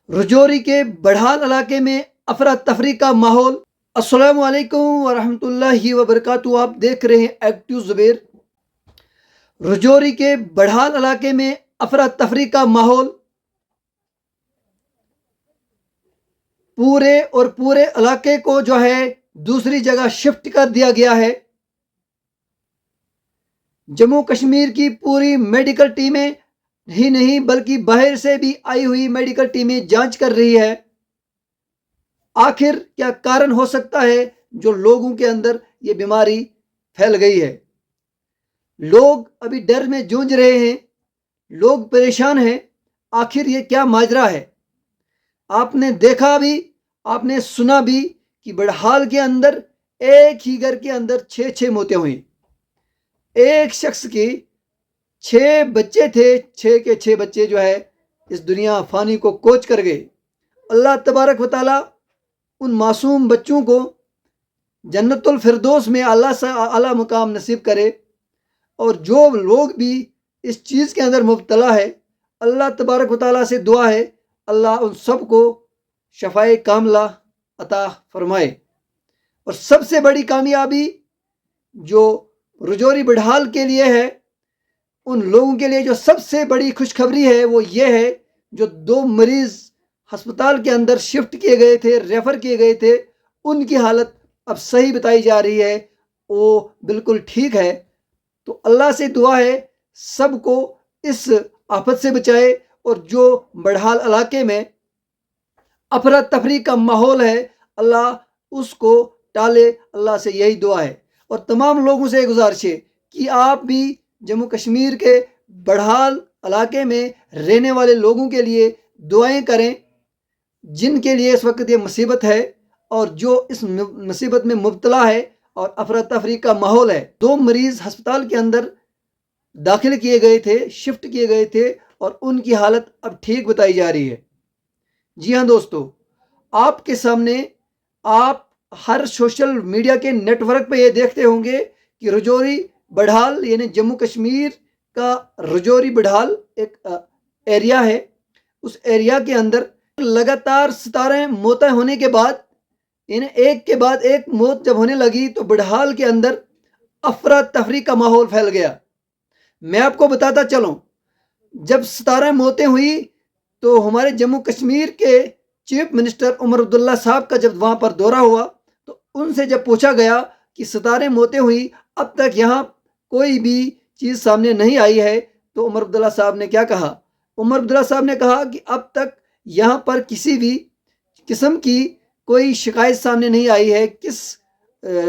रजौरी के बढ़ाल इलाके में अफरा-तफरी का माहौल। अस्सलामु अलैकुम वरहमतुल्लाहि वबरकातुहू। आप देख रहे हैं एक्टिव ज़ुबैर। रजौरी के बढ़ाल इलाके में अफरा-तफरी का माहौल। पूरे इलाके को जो है दूसरी जगह शिफ्ट कर दिया गया है। जम्मू कश्मीर की पूरी मेडिकल टीमें ही नहीं बल्कि बाहर से भी आई हुई मेडिकल टीमें जांच कर रही है। आखिर क्या कारण हो सकता है जो लोगों के अंदर ये बीमारी फैल गई है। लोग अभी डर में जूझ रहे हैं, लोग परेशान हैं। आखिर ये क्या माजरा है। आपने देखा भी, आपने सुना भी कि बढ़ाल के अंदर एक ही घर के अंदर 6 मौतें हुई। एक शख्स की 6 बच्चे थे, 6 के 6 बच्चे जो है इस दुनिया फानी को कोच कर गए। अल्लाह तबारक व तआला उन मासूम बच्चों को जन्नतुल फिरदौस में अल्लाह से आला मुकाम नसीब करे। और जो लोग भी इस चीज़ के अंदर मुब्तला है, अल्लाह तबारक व तआला से दुआ है अल्लाह उन सब को शफाए कामला अता फरमाए। और सबसे बड़ी कामयाबी जो रजौरी बढ़ाल के लिए है, उन लोगों के लिए जो सबसे बड़ी खुशखबरी है वो ये है, जो 2 मरीज़ हस्पताल के अंदर शिफ्ट किए गए थे, रेफ़र किए गए थे, उनकी हालत अब सही बताई जा रही है, वो बिल्कुल ठीक है। तो अल्लाह से दुआ है सबको इस आफत से बचाए। और जो बढ़ाल इलाके में अफरा तफरी का माहौल है, अल्लाह उसको टाले। अल्लाह से यही दुआ है। और तमाम लोगों से गुजारिश है कि आप भी जम्मू कश्मीर के बढ़ाल इलाके में रहने वाले लोगों के लिए दुआएं करें, जिनके लिए इस वक्त ये मुसीबत है और जो इस मुसीबत में मुब्तला है और अफरा तफरी का माहौल है। 2 मरीज़ हस्पताल के अंदर दाखिल किए गए थे, शिफ्ट किए गए थे और उनकी हालत अब ठीक बताई जा रही है। जी हाँ दोस्तों, आपके सामने आप हर सोशल मीडिया के नेटवर्क पे ये देखते होंगे कि रजौरी बढ़ाल यानी जम्मू कश्मीर का रजौरी बढ़ाल एक एरिया है। उस एरिया के अंदर लगातार 17 मौतें होने के बाद, यानी एक के बाद एक मौत जब होने लगी, तो बढ़ाल के अंदर अफरा तफरी का माहौल फैल गया। मैं आपको बताता चलूं, जब 17 मौतें हुई तो हमारे जम्मू कश्मीर के चीफ मिनिस्टर उमर अब्दुल्ला साहब का जब वहाँ पर दौरा हुआ तो उनसे जब पूछा गया कि 17 मौतें हुई, अब तक यहाँ कोई भी चीज़ सामने नहीं आई है, तो उमर अब्दुल्ला साहब ने क्या कहा? उमर अब्दुल्ला साहब ने कहा कि अब तक यहाँ पर किसी भी किस्म की कोई शिकायत सामने नहीं आई है। किस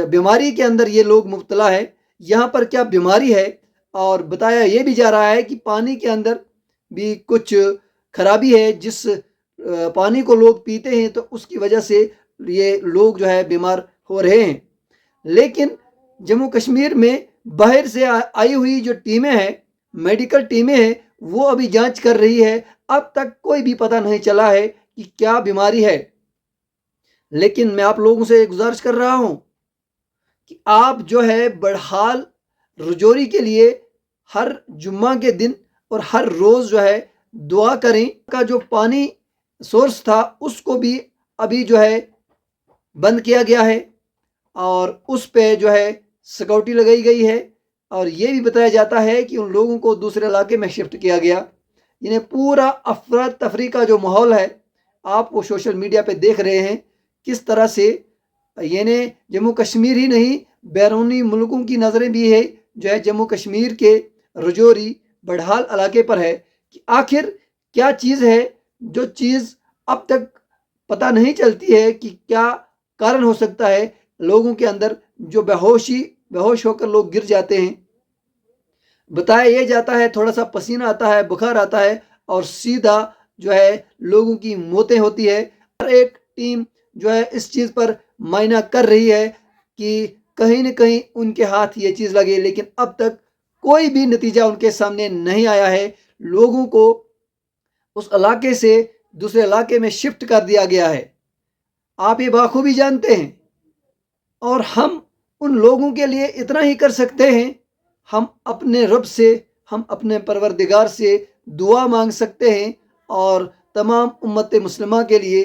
बीमारी के अंदर ये लोग मुब्तला है, यहाँ पर क्या बीमारी है। और बताया ये भी जा रहा है कि पानी के अंदर भी कुछ खराबी है, जिस पानी को लोग पीते हैं तो उसकी वजह से ये लोग जो है बीमार हो रहे हैं। लेकिन जम्मू कश्मीर में बाहर से आई हुई जो टीमें हैं, मेडिकल टीमें हैं, वो अभी जांच कर रही है। अब तक कोई भी पता नहीं चला है कि क्या बीमारी है। लेकिन मैं आप लोगों से गुजारिश कर रहा हूँ कि आप जो है बढ़ाल रजौरी के लिए हर जुम्मा के दिन और हर रोज़ जो है दुआ करें। का जो पानी सोर्स था उसको भी अभी जो है बंद किया गया है और उस पे जो है सिक्योरिटी लगाई गई है। और ये भी बताया जाता है कि उन लोगों को दूसरे इलाके में शिफ्ट किया गया। यानी पूरा अफरा तफरी का जो माहौल है, आप वो सोशल मीडिया पे देख रहे हैं किस तरह से। यानी जम्मू कश्मीर ही नहीं, बैरूनी मुल्कों की नज़रें भी है जो है जम्मू कश्मीर के रजौरी बढ़ाल इलाके पर है कि आखिर क्या चीज़ है, जो चीज़ अब तक पता नहीं चलती है कि क्या कारण हो सकता है। लोगों के अंदर जो बेहोश होकर लोग गिर जाते हैं, बताया ये जाता है थोड़ा सा पसीना आता है, बुखार आता है और सीधा जो है लोगों की मौतें होती है। हर एक टीम जो है इस चीज़ पर मायना कर रही है कि कहीं न कहीं उनके हाथ ये चीज़ लगे, लेकिन अब तक कोई भी नतीजा उनके सामने नहीं आया है। लोगों को उस इलाके से दूसरे इलाके में शिफ्ट कर दिया गया है। आप ये बाखूबी जानते हैं। और हम उन लोगों के लिए इतना ही कर सकते हैं, हम अपने रब से, हम अपने परवरदिगार से दुआ मांग सकते हैं और تمام امت مسلمہ کے لیے،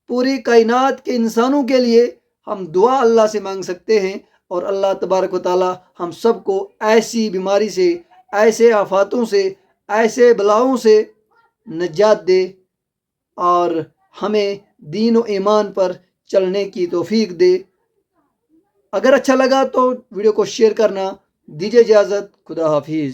پوری کائنات کے انسانوں کے لیے ہم دعا اللہ سے مانگ سکتے ہیں، اور اللہ تبارک و تعالی ہم سب کو ایسی بیماری سے، ایسے آفاتوں سے، ایسے بلاؤں سے نجات دے، اور ہمیں دین و ایمان پر چلنے کی توفیق دے۔ اگر اچھا لگا تو ویڈیو کو شیئر کرنا۔ دیجیے اجازت، خدا حافظ۔